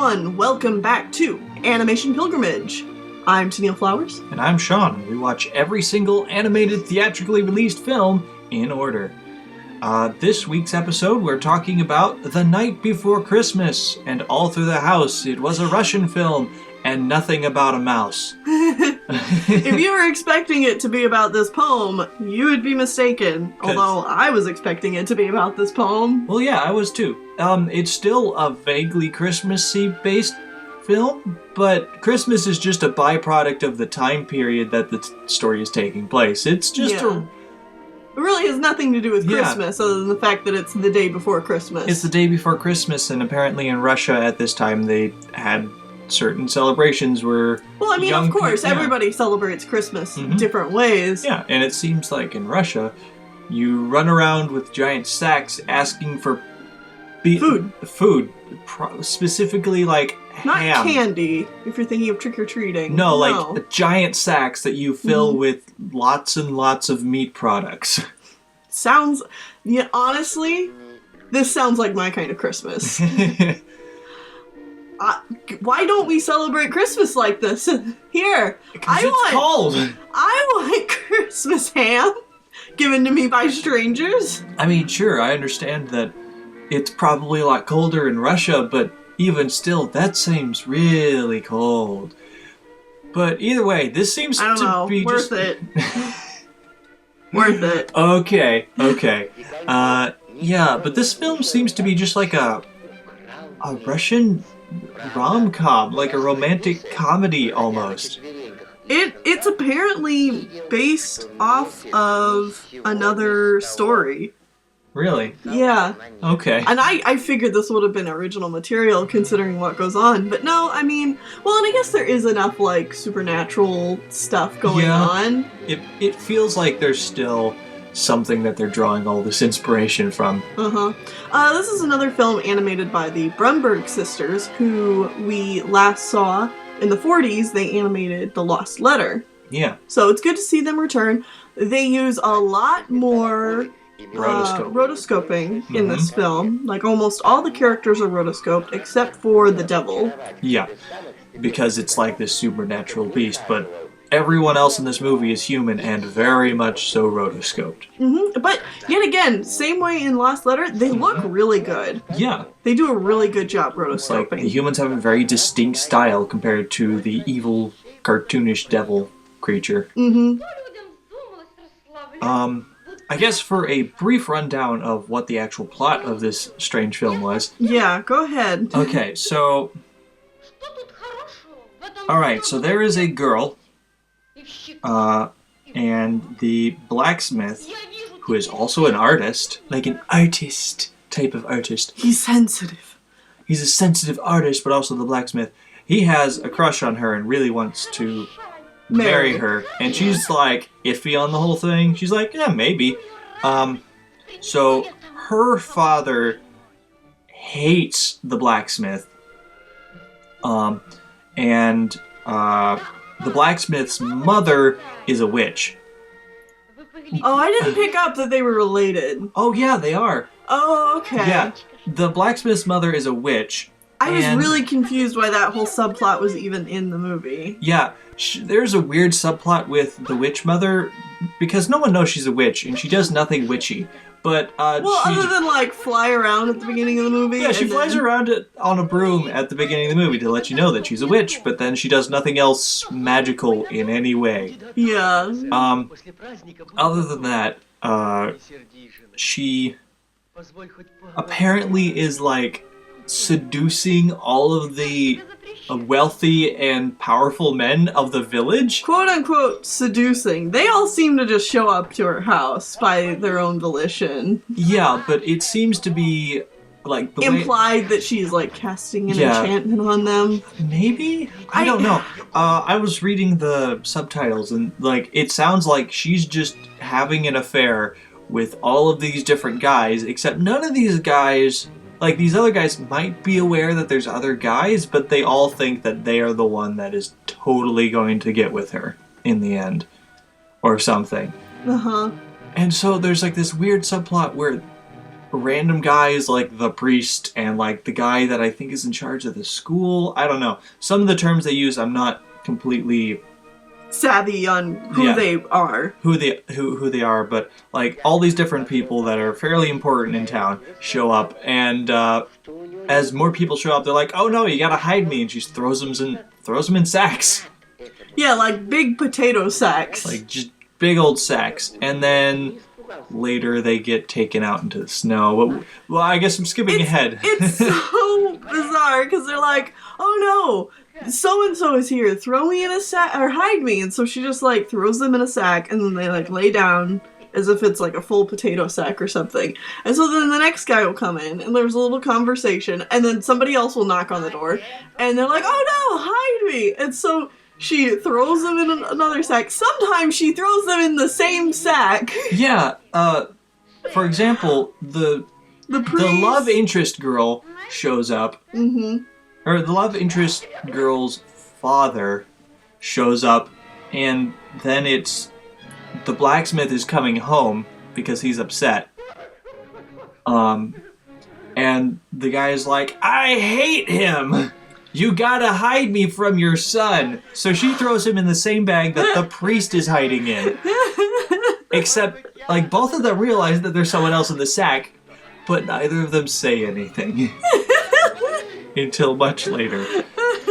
everyone, welcome back to Animation Pilgrimage. I'm Scarlet Flowers. And I'm Sean. We watch every single animated theatrically released film in order. This week's episode we're talking about The Night Before Christmas, and all through the house it was a Russian film and nothing about a mouse. If you were expecting it to be about this poem, you would be mistaken. Although I was expecting it to be about this poem. Well, yeah, I was too. It's still a vaguely Christmassy based film, but Christmas is just a byproduct of the time period that the story is taking place. It's just It really has nothing to do with Christmas, other than the fact that it's the day before Christmas. It's the day before Christmas, and apparently in Russia at this time they had certain celebrations where... Well, I mean, of course, everybody celebrates Christmas in different ways. Yeah, and it seems like in Russia, you run around with giant sacks asking for... Food. Specifically, like, Not ham. candy, if you're thinking of trick-or-treating. No, like giant sacks that you fill with lots and lots of meat products. Sounds... Yeah, honestly, this sounds like my kind of Christmas. Why don't we celebrate Christmas like this? Here, cold. I want Christmas ham given to me by strangers. I mean, sure, I understand that it's probably a lot colder in Russia, but even still, that seems really cold. But either way, this seems to be worth it. Worth it. Okay. Yeah, but this film seems to be just like a Russian rom-com, like a romantic comedy almost. It's apparently based off of another story. Really? Yeah. Okay. And I figured this would have been original material considering what goes on, but no, I mean, well, and I guess there is enough, like, supernatural stuff going on. It feels like there's still something that they're drawing all this inspiration from. This is another film animated by the Grunberg Sisters, who we last saw in the 40s. They animated The Lost Letter. Yeah. So it's good to see them return. They use a lot more rotoscoping in this film. Like, almost all the characters are rotoscoped except for the devil. Yeah, because it's like this supernatural beast, but everyone else in this movie is human and very much so rotoscoped. But yet again, same way in Lost Letter, they look really good. Yeah. They do a really good job rotoscoping. It's like the humans have a very distinct style compared to the evil, cartoonish devil creature. I guess for a brief rundown of what the actual plot of this strange film was. Yeah, go ahead. Okay, so... Alright, so there is a girl, and the blacksmith, who is also an artist, like an artist type of artist. He's sensitive. He's a sensitive artist, but also the blacksmith. He has a crush on her and really wants to marry her. And she's like iffy on the whole thing. She's like, yeah, maybe. So her father hates the blacksmith. And the blacksmith's mother is a witch. Oh, I didn't pick up that they were related. Oh, yeah, they are. Oh, okay. Yeah, the blacksmith's mother is a witch. I was really confused why that whole subplot was even in the movie. Yeah, there's a weird subplot with the witch mother, because no one knows she's a witch, and she does nothing witchy. But, other than, like, fly around at the beginning of the movie. Yeah, she flies around on a broom at the beginning of the movie to let you know that she's a witch, but then she does nothing else magical in any way. Yeah. Other than that, she apparently is, like, seducing all of the wealthy and powerful men of the village. Quote-unquote seducing. They all seem to just show up to her house by their own volition. Yeah, but it seems to be, like, the implied that she's, like, casting an enchantment on them. Maybe? I don't know. I was reading the subtitles, and, like, it sounds like she's just having an affair with all of these different guys, except none of these guys... Like, these other guys might be aware that there's other guys, but they all think that they are the one that is totally going to get with her in the end. Or something. And so there's, like, this weird subplot where random guys like the priest and like the guy that I think is in charge of the school. I don't know. Some of the terms they use, I'm not completely savvy on who they are. Who they are, but like all these different people that are fairly important in town show up, and as more people show up, they're like, "Oh no, you gotta hide me!" and she throws them in sacks. Yeah, like big potato sacks. Like just big old sacks, and then later they get taken out into the snow. Well, I guess I'm skipping ahead. It's so bizarre because they're like, "Oh no, so-and-so is here, throw me in a sack, or hide me," and so she just like throws them in a sack, and then they like lay down as if it's like a full potato sack or something. And so then the next guy will come in, and there's a little conversation, and then somebody else will knock on the door, and they're like, "Oh no, hide me," and so she throws them in another sack. Sometimes she throws them in the same sack. Yeah, for example, the love interest girl shows up, or the love interest girl's father shows up, and then it's the blacksmith is coming home because he's upset. And the guy's like, "I hate him! You gotta hide me from your son!" So she throws him in the same bag that the priest is hiding in. Except, like, both of them realize that there's someone else in the sack, but neither of them say anything. Until much later.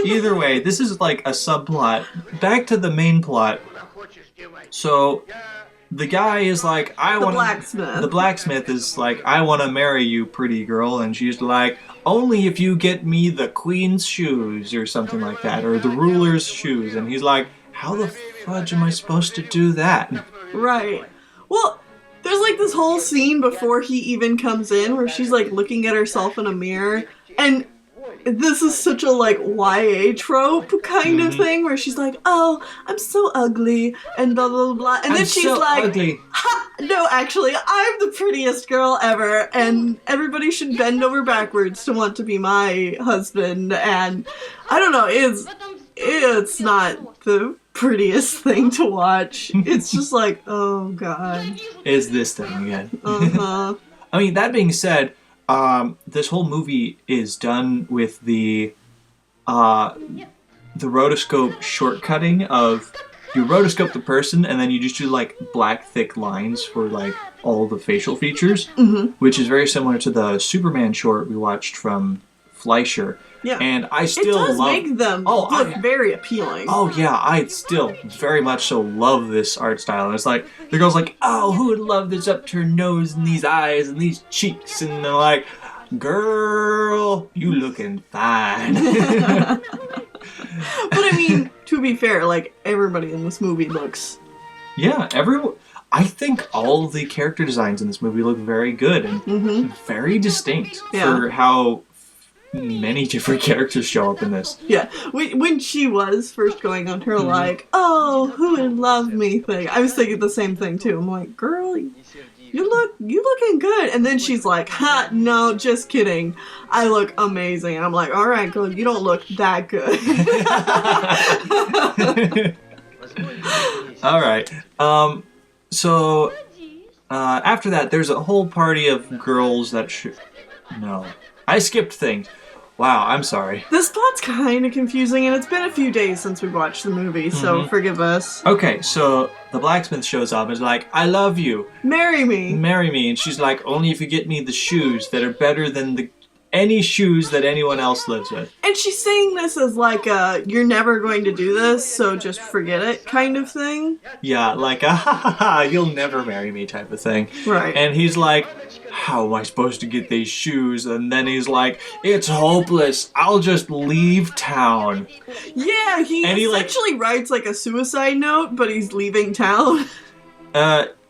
Either way, this is like a subplot. Back to the main plot. So, the guy is like, the blacksmith is like, "I want to marry you, pretty girl," and she's like, "Only if you get me the queen's shoes," or something like that, or the ruler's shoes, and he's like, "How the fudge am I supposed to do that?" Right. Well, there's like this whole scene before he even comes in where she's like looking at herself in a mirror, and this is such a like YA trope kind of thing where she's like, "Oh, I'm so ugly," and blah blah blah, and then she's so like, ugly. "Ha, no, actually, I'm the prettiest girl ever, and everybody should bend over backwards to want to be my husband." And I don't know, it's not the prettiest thing to watch. It's just like, oh god, is this thing again? Uh-huh. I mean, that being said, this whole movie is done with the rotoscope shortcutting of you rotoscope the person and then you just do like black thick lines for like all the facial features, which is very similar to the Superman short we watched from Fleischer. Yeah, and I still it does make them look very appealing. Oh yeah, I still very much so love this art style. And it's like the girl's like, "Oh, who would love this upturned nose and these eyes and these cheeks?" And they're like, "Girl, you looking fine." But I mean, to be fair, like everybody in this movie looks. Yeah, I think all the character designs in this movie look very good and very distinct for how many different characters show up in this. Yeah, when she was first going on her like, "Oh, who would love me" thing, I was thinking the same thing too. I'm like, "Girl, you looking good," and then she's like, "Ha, no, just kidding. I look amazing." And I'm like, "All right, girl, you don't look that good." All right. So after that, there's a whole party of girls that no, I skipped things. Wow, I'm sorry. This plot's kind of confusing, and it's been a few days since we watched the movie, so forgive us. Okay, so the blacksmith shows up and is like, "I love you. Marry me." Marry me. And she's like, "Only if you get me the shoes that are better than any shoes that anyone else lives with." And she's saying this as like a, "You're never going to do this, so just forget it" kind of thing. Yeah, like a "ha ha ha, you'll never marry me" type of thing. Right. And he's like, "How am I supposed to get these shoes?" And then he's like, "It's hopeless. I'll just leave town." Yeah, he essentially writes like a suicide note, but he's leaving town.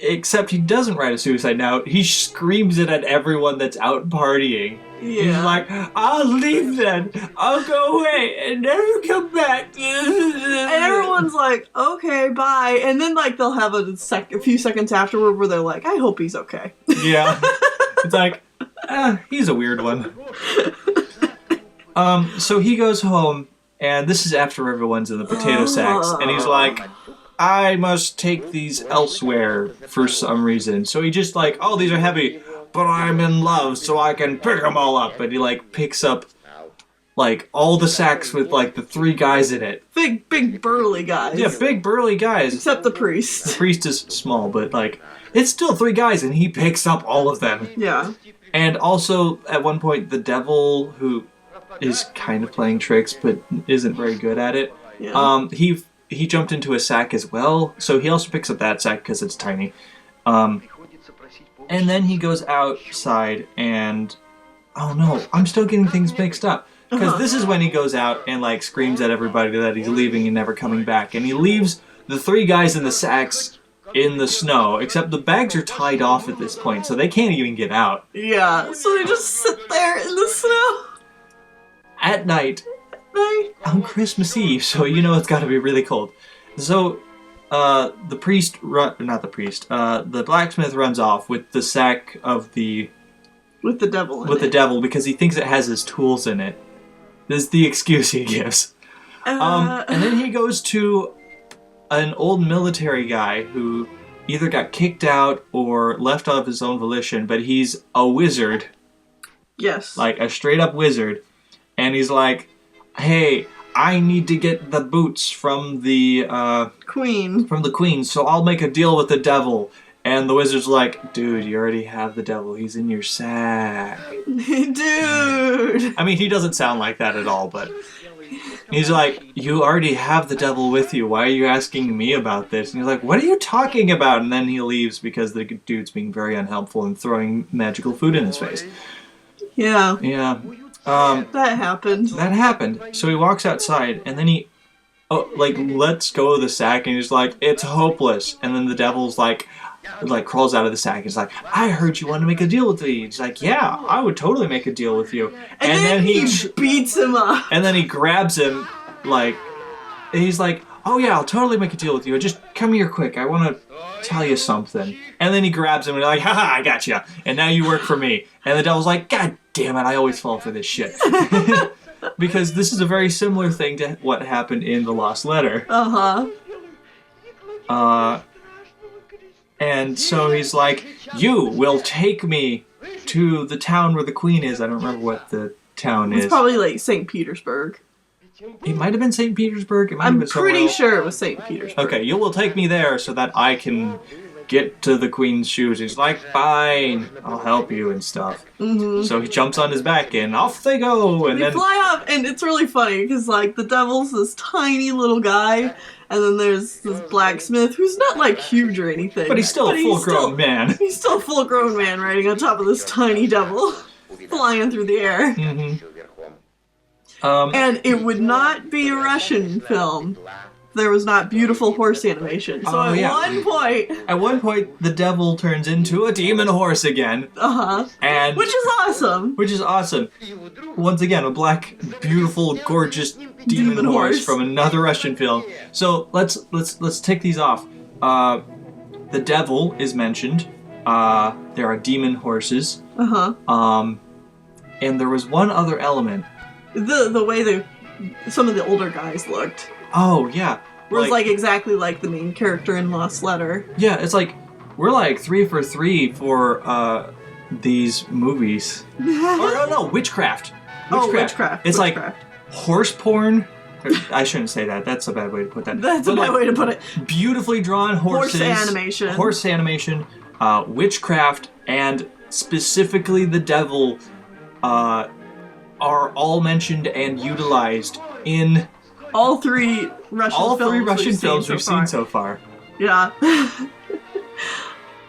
Except he doesn't write a suicide note. He screams it at everyone that's out partying. Yeah. He's like, "I'll leave then. I'll go away and never come back." And everyone's like, "Okay, bye." And then like they'll have a few seconds afterward where they're like, "I hope he's okay." Yeah. It's like, he's a weird one. So he goes home, and this is after everyone's in the potato sacks, and he's like, "I must take these elsewhere for some reason." So he just like, "Oh, these are heavy. but I'm in love, so I can pick them all up. And he, like, picks up, like, all the sacks with, like, the 3 guys in it. Big burly guys. Yeah, big burly guys. Except the priest. The priest is small, but, like, it's still 3 guys, and he picks up all of them. Yeah. And also, at one point, the devil, who is kind of playing tricks, but isn't very good at it, Yeah. he jumped into a sack as well, so he also picks up that sack because it's tiny. And then he goes outside and... Oh no, I'm still getting things mixed up. Because this is when he goes out and, like, screams at everybody that he's leaving and never coming back. And he leaves the 3 guys in the sacks in the snow, except the bags are tied off at this point, so they can't even get out. Yeah, so they just sit there in the snow. At night, on Christmas Eve, so you know it's gotta be really cold. So, the blacksmith runs off with the sack of the... With the devil in With it. the devil, because he thinks it has his tools in it. This is the excuse he gives. And then he goes to an old military guy who either got kicked out or left of his own volition, but he's a wizard. Yes. Like a straight up wizard. And he's like, hey, I need to get the boots from the queen, so I'll make a deal with the devil. And the wizard's like, dude, you already have the devil. He's in your sack. Dude! I mean, he doesn't sound like that at all, but... He's like, you already have the devil with you. Why are you asking me about this? And he's like, what are you talking about? And then he leaves because the dude's being very unhelpful and throwing magical food in his face. Yeah. Yeah. That happened. That happened. So he walks outside, and then he, lets go of the sack, and he's like, it's hopeless. And then the devil's like crawls out of the sack. He's like, I heard you want to make a deal with me. He's like, yeah, I would totally make a deal with you. And then he beats him up. And then he grabs him, and he's like, oh yeah, I'll totally make a deal with you. Just come here quick. I want to tell you something. And then he grabs him and he's like, haha, I got you. And now you work for me. And the devil's like, God damn it, I always fall for this shit. Because this is a very similar thing to what happened in The Lost Letter. And so he's like, you will take me to the town where the queen is. I don't remember what the town is. It's probably like St. Petersburg. It might have been St. Petersburg. I'm pretty sure it was St. Petersburg. Okay, you will take me there so that I can get to the queen's shoes. He's like, fine, I'll help you and stuff. Mm-hmm. So he jumps on his back and off they go. And they fly off, and it's really funny because the devil's this tiny little guy. And then there's this blacksmith who's not huge or anything. But he's still a full-grown man. He's still a full-grown man riding on top of this tiny devil flying through the air. Mm-hmm. And it would not be a Russian film. There was not beautiful horse animation. So at one point, the devil turns into a demon horse again. And which is awesome. Once again, a black, beautiful, gorgeous demon horse from another Russian film. So let's tick these off. The devil is mentioned. There are demon horses. And there was one other element. The way some of the older guys looked. Oh, yeah. Where it's exactly like the main character in Lost Letter. Yeah, it's we're 3 for 3 for these movies. Witchcraft. Witchcraft. It's horse porn. I shouldn't say that. That's a bad way to put that. That's a bad way to put it. Beautifully drawn horses. Horse animation. Witchcraft, and specifically the devil are all mentioned and utilized in all 3 Russian films we've seen so far. Yeah.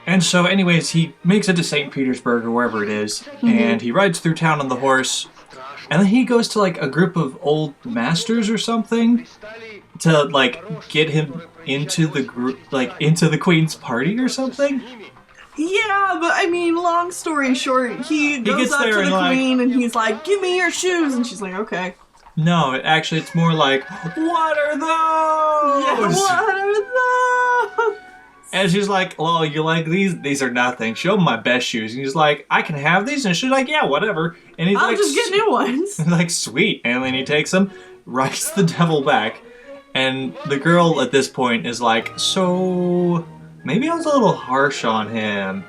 And so anyways, he makes it to St. Petersburg or wherever it is, and he rides through town on the horse, and then he goes to a group of old masters or something to get him into the group, into the queen's party or something. Yeah, but I mean, long story short, he goes up to the queen and he's like, give me your shoes, and she's like, okay. No, actually it's more like, what are those? Yeah, what are those? And she's like, oh, you like these? These are nothing. Show him my best shoes. And he's like, I can have these? And she's like, yeah, whatever. And he's I'll just get new ones. Sweet. And then he takes them, writes the devil back. And the girl at this point is like, so maybe I was a little harsh on him.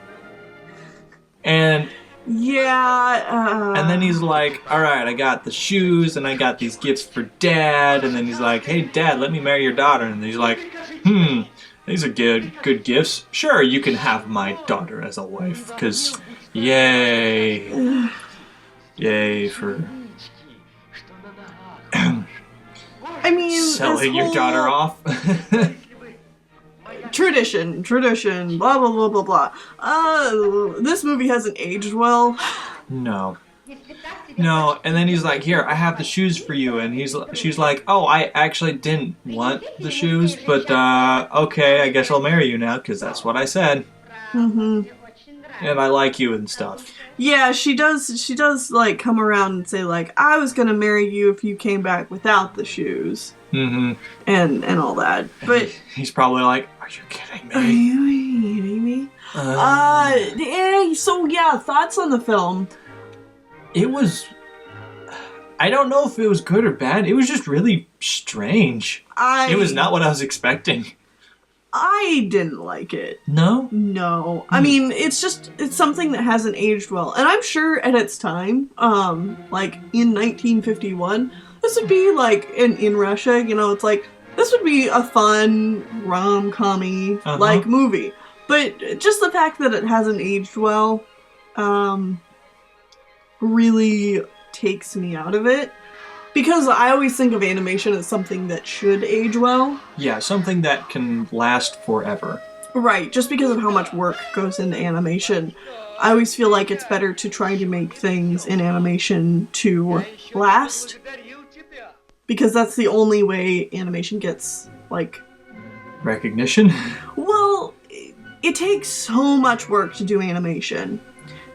And yeah. and then he's like, all right, I got the shoes and I got these gifts for Dad. And then he's like, hey, Dad, let me marry your daughter. And he's like, these are good gifts. Sure, you can have my daughter as a wife. Because, yay. Yay for I mean, selling your daughter off. Tradition, blah, blah, blah, blah, blah. This movie hasn't aged well. No, and then he's like, here, I have the shoes for you, and she's like, oh, I actually didn't want the shoes, but, okay, I guess I'll marry you now, because that's what I said. Mm-hmm. And I like you and stuff. Yeah, she does, like, come around and say, like, I was gonna marry you if you came back without the shoes. Mm-hmm. And all that, but... He's probably like, are you kidding me? Are you kidding me? So, yeah, thoughts on the film? It was... I don't know if it was good or bad. It was just really strange. It was not what I was expecting. I didn't like it. No? No. I mean, it's something that hasn't aged well. And I'm sure at its time, like in 1951, this would be like, in Russia, you know, it's like, this would be a fun, rom-com-y, like, movie. But just the fact that it hasn't aged well, really takes me out of it. Because I always think of animation as something that should age well. Yeah, something that can last forever. Right, just because of how much work goes into animation. I always feel like it's better to try to make things in animation to last. Because that's the only way animation gets, like... recognition? Well, it takes so much work to do animation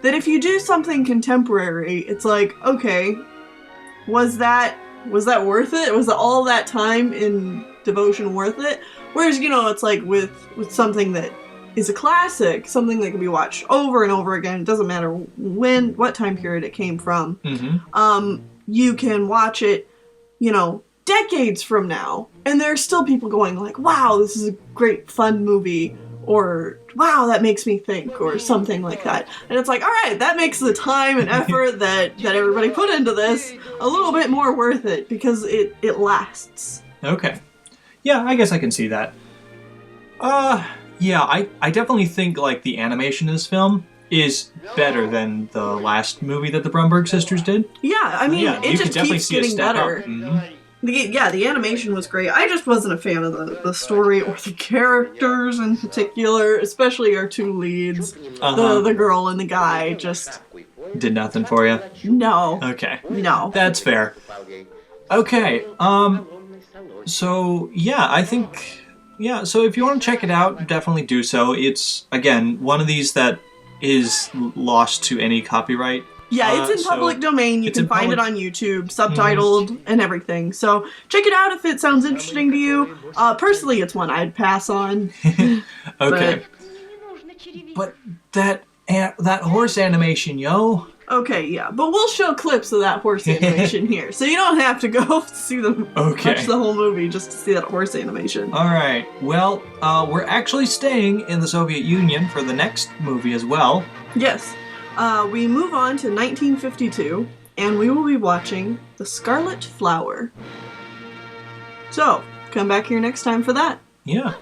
that if you do something contemporary, it's like, okay... Was that worth it? Was all that time in devotion worth it? Whereas, you know, it's like with something that is a classic, something that can be watched over and over again. It doesn't matter what time period it came from. Mm-hmm. You can watch it, you know, decades from now, and there are still people going like, wow, this is a great, fun movie. Or, wow, that makes me think, or something like that. And it's like, all right, that makes the time and effort that everybody put into this a little bit more worth it, because it lasts. Okay. Yeah, I guess I can see that. Yeah, I definitely think, like, the animation in this film is better than the last movie that the Grunberg Sisters did. Yeah, I mean, it just keeps getting better. Mm-hmm. The animation was great. I just wasn't a fan of the story or the characters in particular, especially our two leads. The girl and the guy just... did nothing for you? No. Okay. No. That's fair. Okay, so, yeah, I think... Yeah, so if you want to check it out, definitely do so. It's, again, one of these that is lost to any copyright. Yeah, it's in public domain. You can find it on YouTube, subtitled and everything. So check it out if it sounds interesting to you. Personally, it's one I'd pass on. Okay. But that horse animation, yo. Okay, yeah. But we'll show clips of that horse animation here. So you don't have to go see watch the whole movie just to see that horse animation. All right. Well, we're actually staying in the Soviet Union for the next movie as well. Yes. We move on to 1952, and we will be watching The Scarlet Flower. So, come back here next time for that. Yeah.